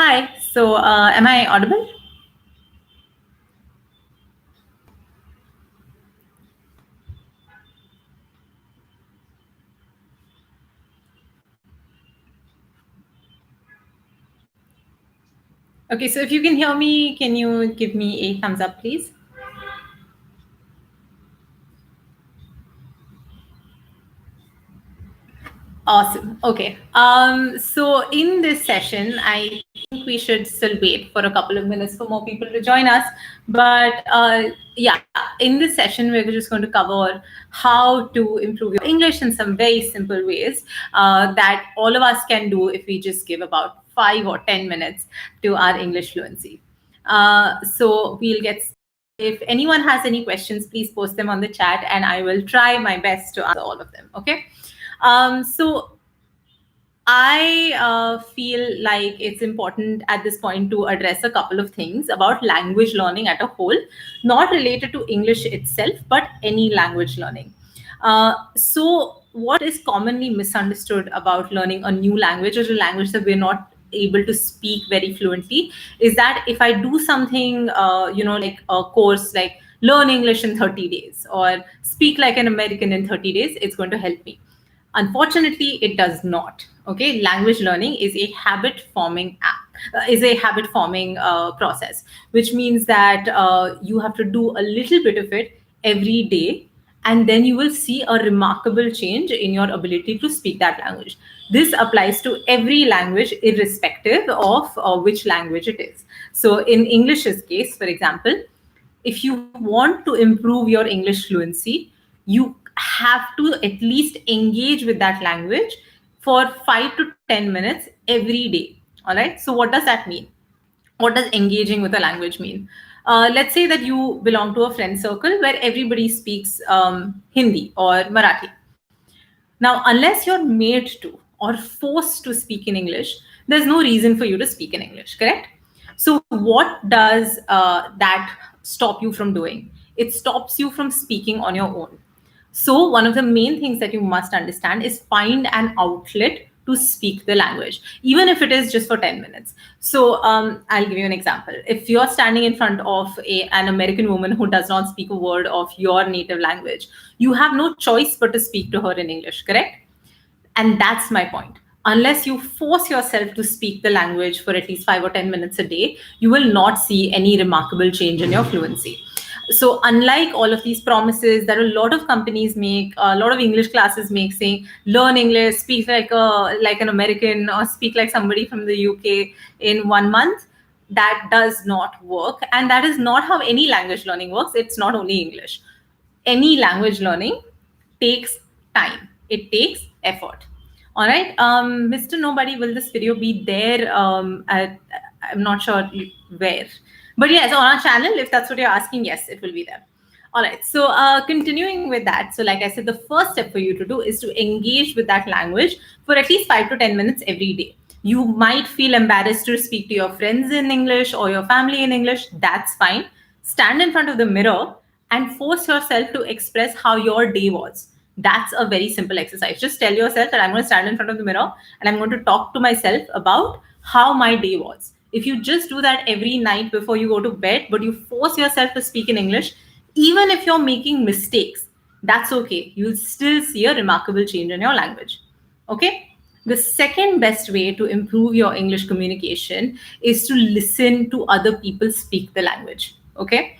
Hi, am I audible? Okay, so if you can hear me, can you give me a thumbs up, please? Awesome. Okay. So in this session, I think we should still wait for a couple of minutes for more people to join us. But yeah, in this session, we're just going to cover how to improve your English in some very simple ways that all of us can do if we just give about 5 or 10 minutes to our English fluency. So we'll get. If anyone has any questions, please post them on the chat, and I will try my best to answer all of them. Okay. So I feel like it's important at this point to address a couple of things about language learning at a whole, not related to English itself, but any language learning. What is commonly misunderstood about learning a new language or a language that we're not able to speak very fluently is that if I do something, like a course like learn English in 30 days or speak like an American in 30 days, it's going to help me. Unfortunately, it does not. Okay, language learning is a habit forming process, which means that you have to do a little bit of it every day, and then you will see a remarkable change in your ability to speak that language. This applies to every language, irrespective of which language it is. So, in English's case, for example, if you want to improve your English fluency, you have to at least engage with that language for 5 to 10 minutes every day. All right. So, what does that mean? What does engaging with a language mean? Let's say that you belong to a friend circle where everybody speaks Hindi or Marathi. Now, unless you're made to or forced to speak in English, there's no reason for you to speak in English, correct? So, what does that stop you from doing? It stops you from speaking on your own. So, one of the main things that you must understand is find an outlet to speak the language, even if it is just for 10 minutes. So, I'll give you an example. If you're standing in front of an American woman who does not speak a word of your native language, you have no choice but to speak to her in English, correct? And that's my point. Unless you force yourself to speak the language for at least 5 or 10 minutes a day, you will not see any remarkable change in your fluency. So, unlike all of these promises that a lot of companies make, a lot of English classes make, saying learn English, speak like an American, or speak like somebody from the UK in 1 month, that does not work, and that is not how any language learning works. It's not only English. Any language learning takes time. It takes effort. All right, Mr. Nobody, will this video be there? I'm not sure where, but yes, on our channel. If that's what you're asking, yes, it will be there. All right. So continuing with that. So like I said, the first step for you to do is to engage with that language for at least 5 to 10 minutes every day. You might feel embarrassed to speak to your friends in English or your family in English. That's fine. Stand in front of the mirror and force yourself to express how your day was. That's a very simple exercise. Just tell yourself that I'm going to stand in front of the mirror and I'm going to talk to myself about how my day was. If you just do that every night before you go to bed, but you force yourself to speak in English, even if you're making mistakes, that's okay. You'll still see a remarkable change in your language. Okay? The second best way to improve your English communication is to listen to other people speak the language. Okay?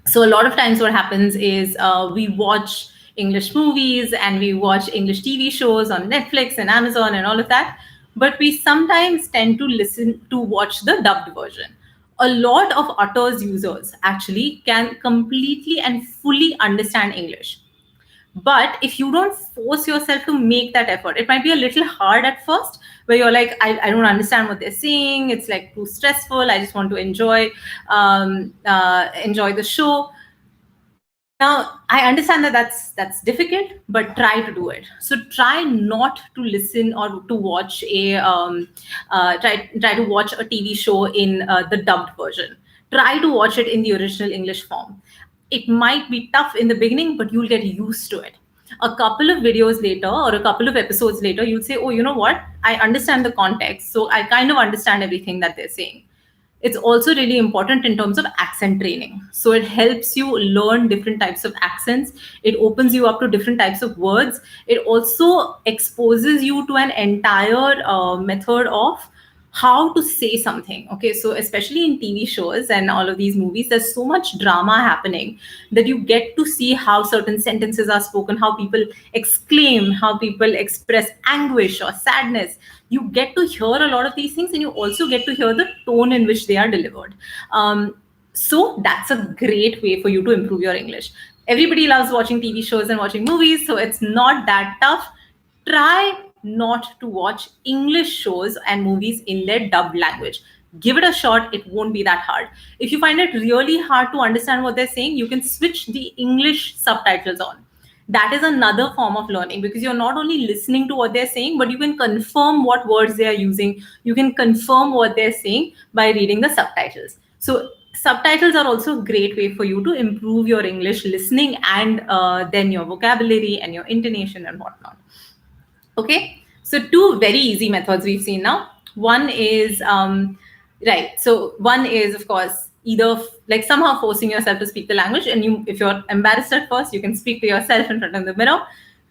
So a lot of times what happens is we watch English movies and we watch English TV shows on Netflix and Amazon and all of that, but we sometimes tend to listen to watch the dubbed version. A lot of utters users actually can completely and fully understand English, but if you don't force yourself to make that effort, it might be a little hard at first, where you're like, I don't understand what they're saying. It's like too stressful. I just want to enjoy the show. Now, I understand that that's difficult, but try to do it. So try not to listen or to watch try to watch a TV show in the dubbed version. Try to watch it in the original English form. It might be tough in the beginning, but you'll get used to it. A couple of videos later or a couple of episodes later, you'll say, oh, you know what? I understand the context. So I kind of understand everything that they're saying. It's also really important in terms of accent training. So it helps you learn different types of accents. It opens you up to different types of words. It also exposes you to an entire method of how to say something. Okay, so especially in TV shows and all of these movies, there's so much drama happening that you get to see how certain sentences are spoken, how people exclaim, how people express anguish or sadness. You get to hear a lot of these things, and you also get to hear the tone in which they are delivered. So that's a great way for you to improve your English. Everybody loves watching TV shows and watching movies, so it's not that tough. Try not to watch English shows and movies in their dubbed language. Give it a shot, it won't be that hard. If you find it really hard to understand what they're saying, you can switch the English subtitles on. That is another form of learning, because you're not only listening to what they're saying, but you can confirm what words they are using. You can confirm what they're saying by reading the subtitles. So subtitles are also a great way for you to improve your English listening, and then your vocabulary and your intonation and whatnot. Okay, so two very easy methods we've seen now. One is right. So one is, of course, either like somehow forcing yourself to speak the language, and if you're embarrassed at first, you can speak to yourself in front of the mirror.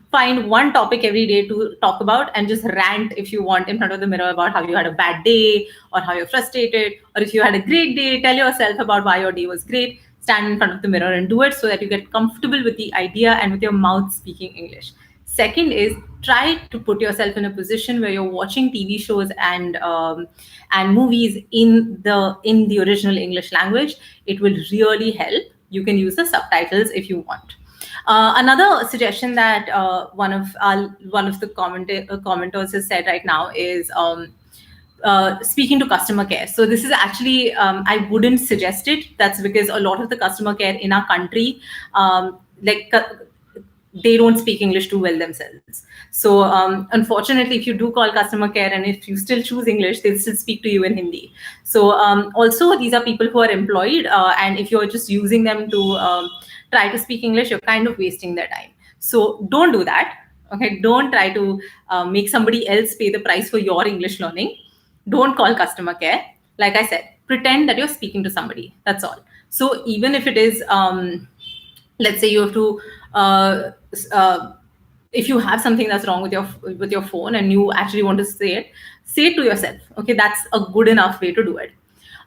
Find one topic every day to talk about and just rant if you want in front of the mirror about how you had a bad day or how you're frustrated, or if you had a great day, tell yourself about why your day was great. Stand in front of the mirror and do it so that you get comfortable with the idea and with your mouth speaking English. Second is, try to put yourself in a position where you're watching TV shows and movies in the original English language. It will really help. You can use the subtitles if you want. Another suggestion that one of the commenters has said right now is speaking to customer care. So this is actually, I wouldn't suggest it. That's because a lot of the customer care in our country, they don't speak English too well themselves. So unfortunately, if you do call customer care and if you still choose English, they'll still speak to you in Hindi. So also, these are people who are employed, and if you're just using them to try to speak English, you're kind of wasting their time. So don't do that. Okay, don't try to make somebody else pay the price for your English learning. Don't call customer care. Like I said, pretend that you're speaking to somebody. That's all. So even if it is, let's say you have to, if you have something that's wrong with your phone and you actually want to say it to yourself. Okay, that's a good enough way to do it.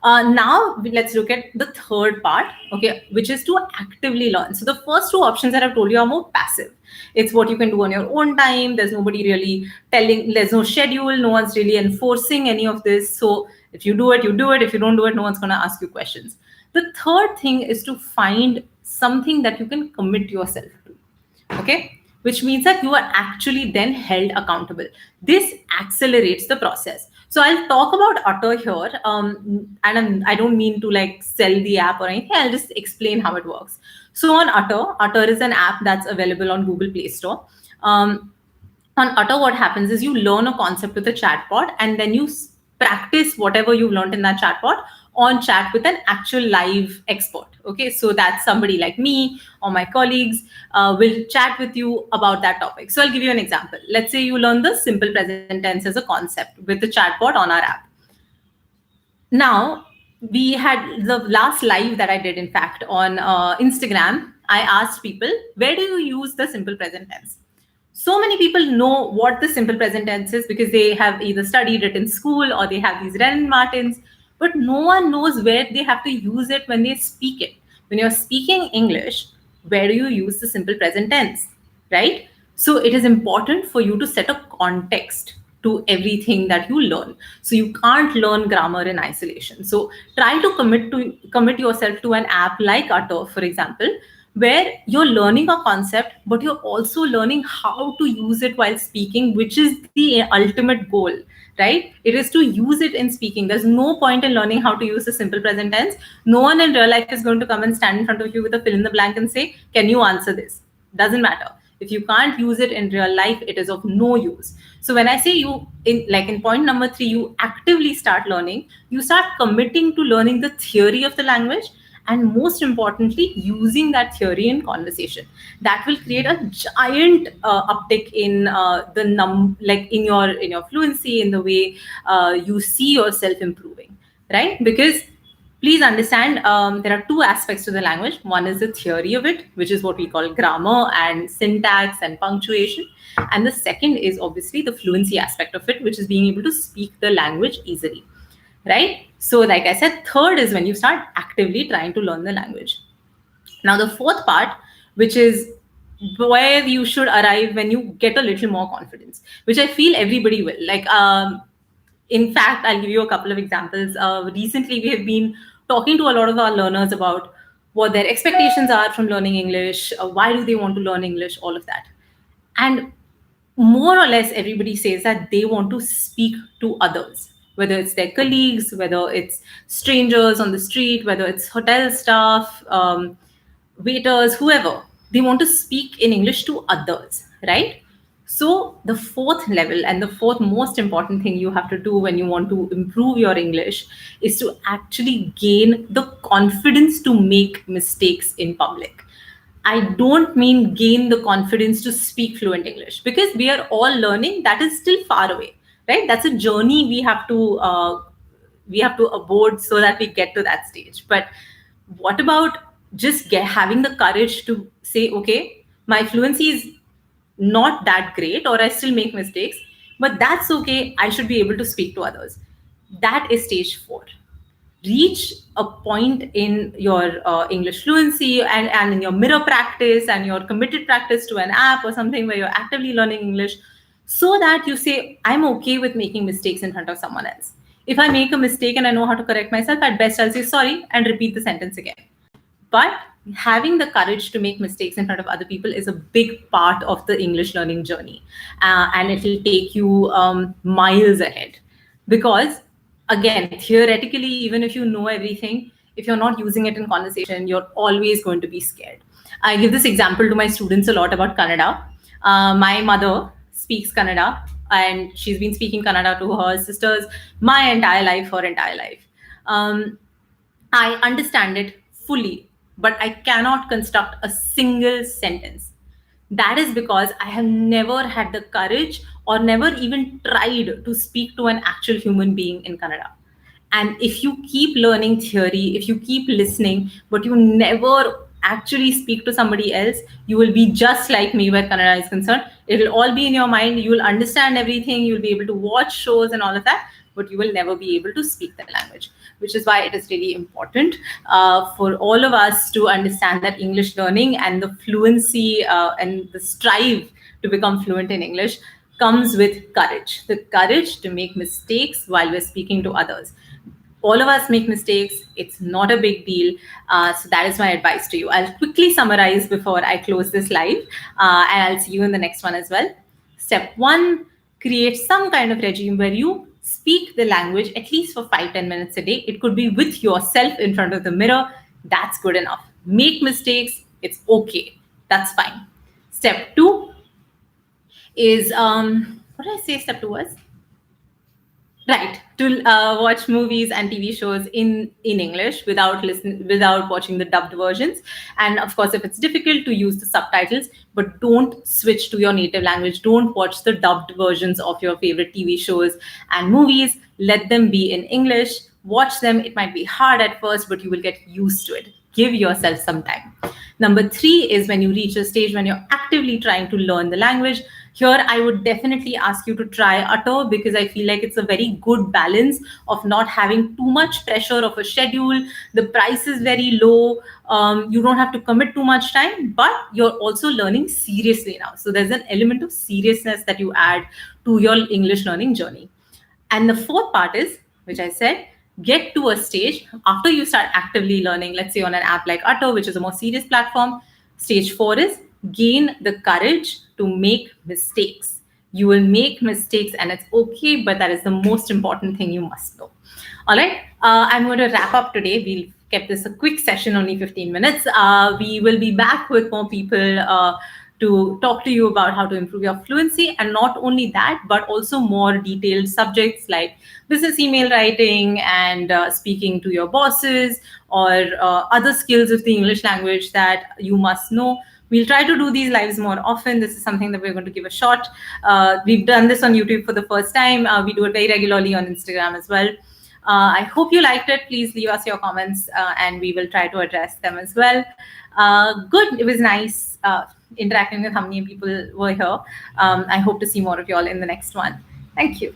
Now let's look at the third part, okay, which is to actively learn. So the first two options that I've told you are more passive. It's what you can do on your own time. There's nobody really telling, there's no schedule, no one's really enforcing any of this. So if you do it, you do it. If you don't do it, no one's going to ask you questions. The third thing is to find something that you can commit yourself to, okay? Which means that you are actually then held accountable. This accelerates the process. So I'll talk about Utter here, and I don't mean to like sell the app or anything. I'll just explain how it works. So on Utter is an app that's available on Google Play Store. On Utter, what happens is you learn a concept with a chatbot, and then you practice whatever you've learned in that chatbot on chat with an actual live expert. Okay, so that's somebody like me or my colleagues will chat with you about that topic. So I'll give you an example. Let's say you learn the simple present tense as a concept with the chatbot on our app. Now, we had the last live that I did, in fact, on Instagram. I asked people, where do you use the simple present tense? So many people know what the simple present tense is because they have either studied it in school or they have these Ren Martins, but no one knows where they have to use it when they speak it. When you're speaking English, where do you use the simple present tense, right? So it is important for you to set a context to everything that you learn. So you can't learn grammar in isolation. So try to commit yourself to an app like Utter, for example, where you're learning a concept, but you're also learning how to use it while speaking, which is the ultimate goal, right? It is to use it in speaking. There's no point in learning how to use the simple present tense. No one in real life is going to come and stand in front of you with a fill in the blank and say, can you answer this? Doesn't matter. If you can't use it in real life, it is of no use. So when I say you, in point number 3, you actively start learning, you start committing to learning the theory of the language, and most importantly, using that theory in conversation. That will create a giant uptick in like in your fluency, in the way you see yourself improving, right? Because please understand, there are two aspects to the language. One is the theory of it, which is what we call grammar and syntax and punctuation. And the second is obviously the fluency aspect of it, which is being able to speak the language easily, right? So, like I said, third is when you start actively trying to learn the language. Now, the fourth part, which is where you should arrive when you get a little more confidence, which I feel everybody will. Like, in fact, I'll give you a couple of examples. Recently, we have been talking to a lot of our learners about what their expectations are from learning English, why do they want to learn English, all of that. And more or less, everybody says that they want to speak to others, whether it's their colleagues, whether it's strangers on the street, whether it's hotel staff, waiters, whoever. They want to speak in English to others, right? So, the fourth level and the fourth most important thing you have to do when you want to improve your English is to actually gain the confidence to make mistakes in public. I don't mean gain the confidence to speak fluent English, because we are all learning. That is still far away, right? That's a journey we have to abort so that we get to that stage. But what about just having the courage to say, okay, my fluency is not that great, or I still make mistakes, but that's okay. I should be able to speak to others. That is stage four. Reach a point in your English fluency, and in your mirror practice and your committed practice to an app or something where you're actively learning English, so that you say, I'm okay with making mistakes in front of someone else. If I make a mistake and I know how to correct myself, at best I'll say sorry and repeat the sentence again. But having the courage to make mistakes in front of other people is a big part of the English learning journey. And it will take you miles ahead. Because, again, theoretically, even if you know everything, if you're not using it in conversation, you're always going to be scared. I give this example to my students a lot about Kannada. My mother speaks Kannada, and she's been speaking Kannada to her sisters my entire life, her entire life. I understand it fully, but I cannot construct a single sentence. That is because I have never had the courage or never even tried to speak to an actual human being in Kannada. And if you keep learning theory, if you keep listening, but you never actually speak to somebody else, you will be just like me where Kannada is concerned. It will all be in your mind. You will understand everything. You'll be able to watch shows and all of that, but you will never be able to speak the language, which is why it is really important for all of us to understand that English learning and the fluency and the strive to become fluent in English comes with courage, the courage to make mistakes while we're speaking to others. All of us make mistakes. It's not a big deal. So that is my advice to you. I'll quickly summarize before I close this live, and I'll see you in the next one as well. Step one, create some kind of regime where you speak the language at least for 5-10 minutes a day. It could be with yourself in front of the mirror. That's good enough. Make mistakes. It's okay. That's fine. Step two is, what did I say step two was? Right, to watch movies and TV shows in English without watching the dubbed versions, and of course, if it's difficult, to use the subtitles. But don't switch to your native language. Don't watch the dubbed versions of your favorite TV shows and movies. Let them be in English. Watch them. It might be hard at first, but you will get used to it. Give yourself some time. Number three is when you reach a stage when you're actively trying to learn the language. Here, I would definitely ask you to try Utter, because I feel like it's a very good balance of not having too much pressure of a schedule. The price is very low. You don't have to commit too much time, but you're also learning seriously now. So there's an element of seriousness that you add to your English learning journey. And the fourth part is, which I said, get to a stage after you start actively learning, let's say on an app like Utter, which is a more serious platform. Stage four is gain the courage to make mistakes. You will make mistakes and it's okay, but that is the most important thing you must know. All right, I'm going to wrap up today. We'll kept this a quick session, only 15 minutes. We will be back with more people to talk to you about how to improve your fluency. And not only that, but also more detailed subjects like business email writing and speaking to your bosses, or other skills of the English language that you must know. We'll try to do these lives more often. This is something that we're going to give a shot. We've done this on YouTube for the first time. We do it very regularly on Instagram as well. I hope you liked it. Please leave us your comments and we will try to address them as well. Good. It was nice interacting with how many people were here. I hope to see more of you all in the next one. Thank you.